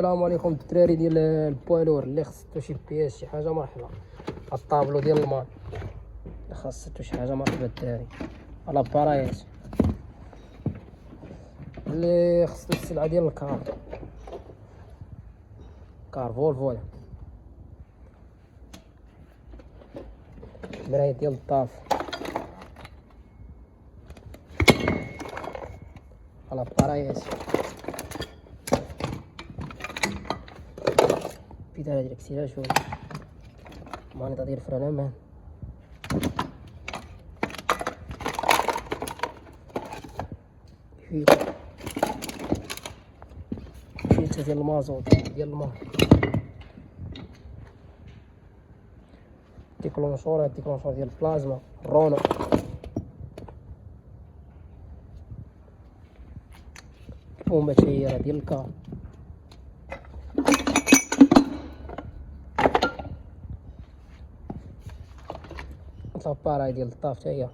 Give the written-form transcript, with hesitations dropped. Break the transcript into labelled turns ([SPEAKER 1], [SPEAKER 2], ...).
[SPEAKER 1] السلام عليكم الدراري ديال البوالور اللي خصتو شي بياس شي حاجه مرحبا. الطابلو ديال المال اللي خاصتو شي حاجه مرحبا الدراري. على بارايات اللي خصتو السلعه ديال الكار فولفو، مراية ديال الطاف على بارايات، بداية ديال الاكسيلاشون، مانيطة ديال الفران امان، فيلتر ديال المازوت ديال الماء، ديكلونشور ديال البلازما رونو، بومبة تهييرة ديال الكار، لاباراي ديال الطاف تا هي.